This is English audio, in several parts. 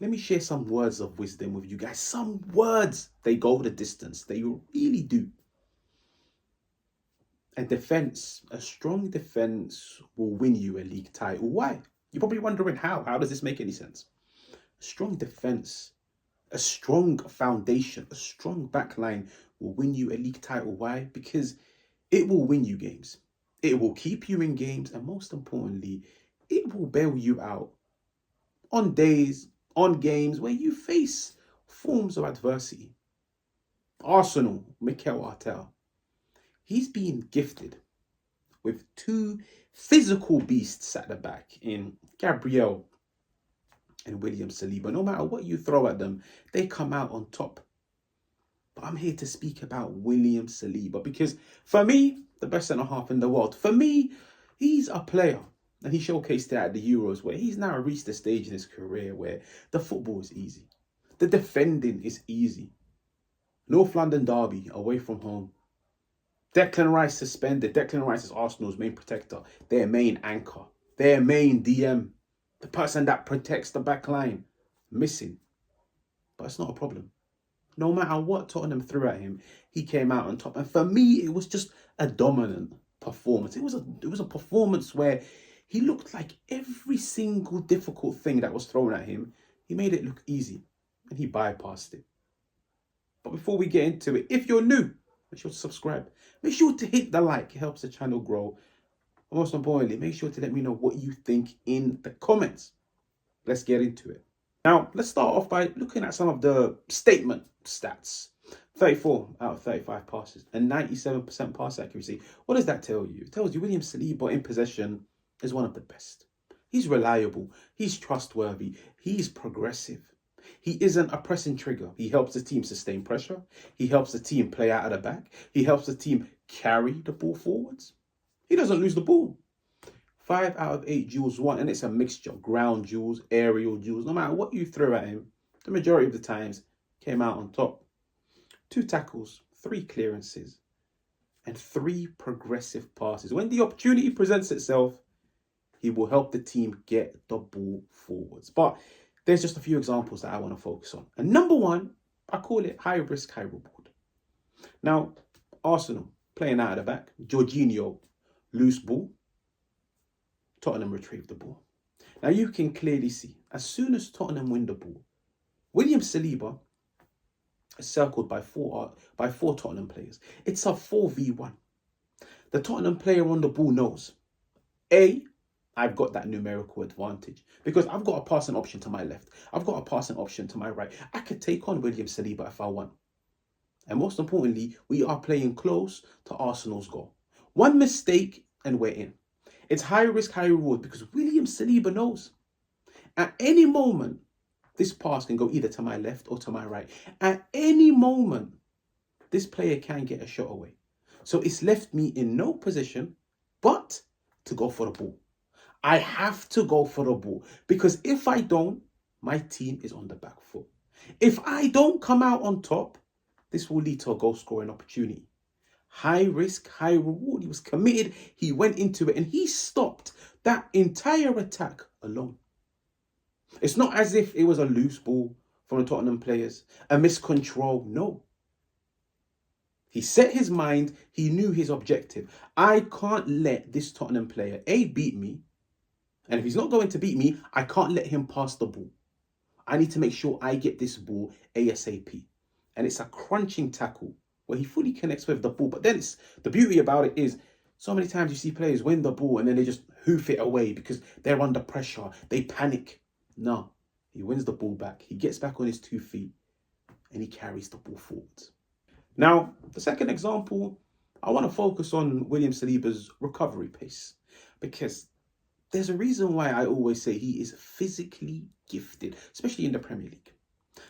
let me share some words of wisdom with you guys. Some words, they go the distance. They really do. A strong defense will win you a league title. Why? You're probably wondering how. How does this make any sense? A strong defense, a strong foundation, a strong backline will win you a league title. Why? Because it will win you games. It will keep you in games. And most importantly, it will bail you out on days, on games where you face forms of adversity. Arsenal, Mikel Arteta, he's been gifted with two physical beasts at the back in Gabriel and William Saliba. No matter what you throw at them, they come out on top. But I'm here to speak about William Saliba because for me, the best centre half in the world, for me, he's a player. And he showcased that at the Euros where he's now reached the stage in his career where the football is easy. The defending is easy. North London derby away from home. Declan Rice suspended. Declan Rice is Arsenal's main protector, their main anchor, their main DM, the person that protects the back line, missing. But it's not a problem. No matter what Tottenham threw at him, he came out on top. And for me, it was just a dominant performance. It was a performance where he looked like every single difficult thing that was thrown at him, he made it look easy and he bypassed it. But before we get into it, if you're new, make sure to subscribe. Make sure to hit the like. It helps the channel grow. And most importantly, make sure to let me know what you think in the comments. Let's get into it. Now, let's start off by looking at some of the statement stats. 34 out of 35 passes and 97% pass accuracy. What does that tell you? It tells you William Saliba in possession is one of the best. He's reliable. He's trustworthy. He's progressive. He isn't a pressing trigger. He helps the team sustain pressure. He helps the team play out of the back. He helps the team carry the ball forwards. He doesn't lose the ball. 5 out of 8 duels won, and it's a mixture. Ground duels, aerial duels. No matter what you throw at him, the majority of the times came out on top. 2 tackles, 3 clearances, and 3 progressive passes. When the opportunity presents itself, he will help the team get the ball forwards. But there's just a few examples that I want to focus on. And number one, I call it high risk, high reward. Now, Arsenal playing out of the back. Jorginho, loose ball. Tottenham retrieve the ball. Now you can clearly see, as soon as Tottenham win the ball, William Saliba is circled by four Tottenham players. It's a 4v1. The Tottenham player on the ball knows, I've got that numerical advantage because I've got a passing option to my left. I've got a passing option to my right. I could take on William Saliba if I want. And most importantly, we are playing close to Arsenal's goal. One mistake and we're in. It's high risk, high reward because William Saliba knows at any moment, this pass can go either to my left or to my right. At any moment, this player can get a shot away. So it's left me in no position but to go for the ball. I have to go for the ball because if I don't, my team is on the back foot. If I don't come out on top, this will lead to a goal scoring opportunity. High risk, high reward. He was committed. He went into it and he stopped that entire attack alone. It's not as if it was a loose ball from the Tottenham players, a miscontrol. No. He set his mind. He knew his objective. I can't let this Tottenham player, beat me. And if he's not going to beat me, I can't let him pass the ball. I need to make sure I get this ball ASAP. And it's a crunching tackle where he fully connects with the ball. But then the beauty about it is so many times you see players win the ball and then they just hoof it away because they're under pressure. They panic. No, he wins the ball back. He gets back on his 2 feet and he carries the ball forwards. Now, the second example, I want to focus on William Saliba's recovery pace because there's a reason why I always say he is physically gifted, especially in the Premier League.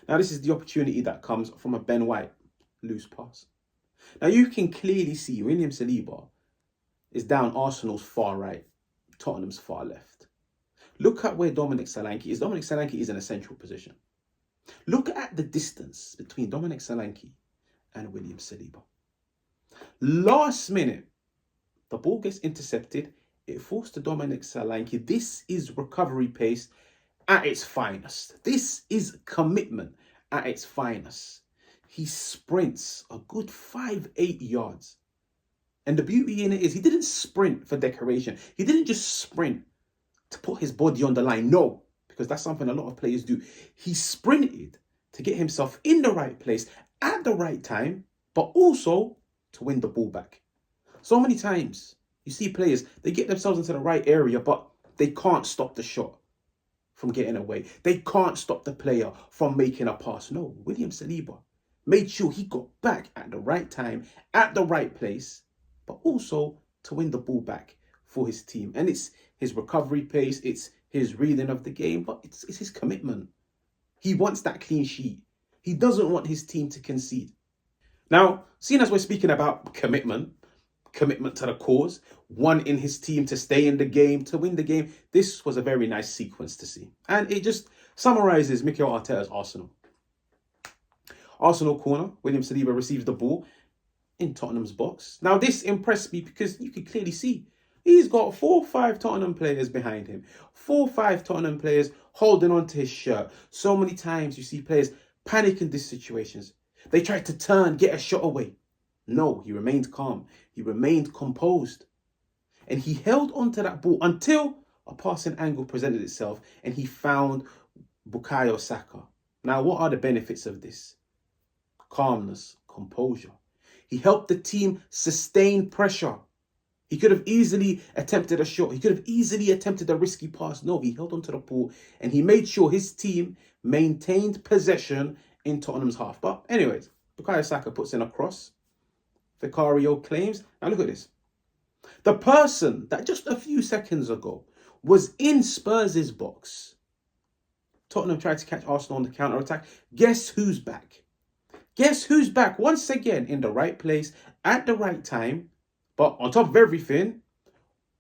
Now, this is the opportunity that comes from a Ben White loose pass. Now, you can clearly see William Saliba is down Arsenal's far right, Tottenham's far left. Look at where Dominic Solanke is. Dominic Solanke is in a central position. Look at the distance between Dominic Solanke and William Saliba. Last minute, the ball gets intercepted. It falls to Dominic Solanke. This is recovery pace at its finest. This is commitment at its finest. He sprints a good 5-8 yards. And the beauty in it is he didn't sprint for decoration. He didn't just sprint to put his body on the line. No, because that's something a lot of players do. He sprinted to get himself in the right place at the right time, but also to win the ball back. So many times you see players, they get themselves into the right area, but they can't stop the shot from getting away. They can't stop the player from making a pass. No, William Saliba made sure he got back at the right time, at the right place, but also to win the ball back for his team. And it's his recovery pace, it's his reading of the game, but it's his commitment. He wants that clean sheet. He doesn't want his team to concede. Now, seeing as we're speaking about commitment to the cause, wanting his team to stay in the game, to win the game, this was a very nice sequence to see. And it just summarizes Mikel Arteta's Arsenal. Arsenal corner, William Saliba receives the ball in Tottenham's box. Now, this impressed me because you could clearly see he's got 4 or 5 Tottenham players behind him. 4 or 5 Tottenham players holding on to his shirt. So many times you see players panic in these situations. They tried to turn, get a shot away. No, he remained calm. He remained composed. And he held onto that ball until a passing angle presented itself and he found Bukayo Saka. Now, what are the benefits of this? Calmness, composure. He helped the team sustain pressure. He could have easily attempted a shot. He could have easily attempted a risky pass. No, he held onto the ball and he made sure his team maintained possession in Tottenham's half. But anyways, Bukayo Saka puts in a cross. Vicario claims. Now look at this. The person that just a few seconds ago was in Spurs' box. Tottenham tried to catch Arsenal on the counter-attack. Guess who's back? Guess who's back once again in the right place at the right time. But on top of everything,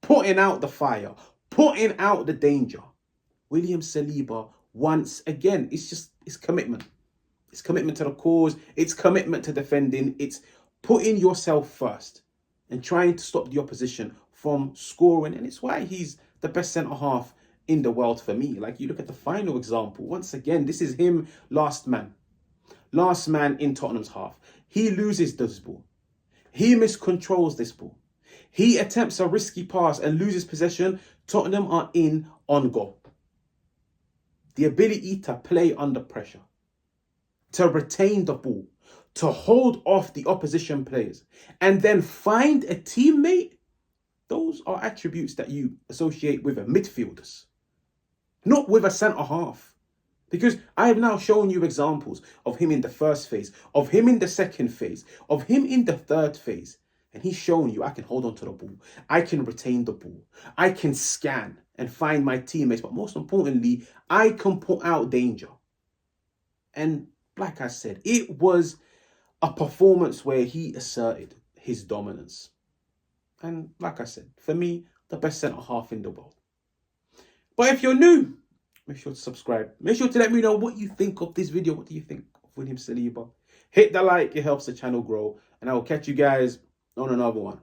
putting out the fire, putting out the danger. William Saliba once again. It's commitment. It's commitment to the cause. It's commitment to defending. It's putting yourself first and trying to stop the opposition from scoring. And it's why he's the best centre-half in the world for me. Like, you look at the final example. Once again, this is him last man. Last man in Tottenham's half. He loses this ball. He miscontrols this ball. He attempts a risky pass and loses possession. Tottenham are in on goal. The ability to play under pressure, to retain the ball, to hold off the opposition players, and then find a teammate, those are attributes that you associate with a midfielders, not with a centre-half. Because I have now shown you examples of him in the first phase, of him in the second phase, of him in the third phase. And he's shown you I can hold on to the ball. I can retain the ball. I can scan and find my teammates. But most importantly, I can put out danger. And like I said, it was a performance where he asserted his dominance. And like I said, for me, the best centre-half in the world. But if you're new, make sure to subscribe. Make sure to let me know what you think of this video. What do you think of William Saliba? Hit the like, it helps the channel grow. And I will catch you guys on another one.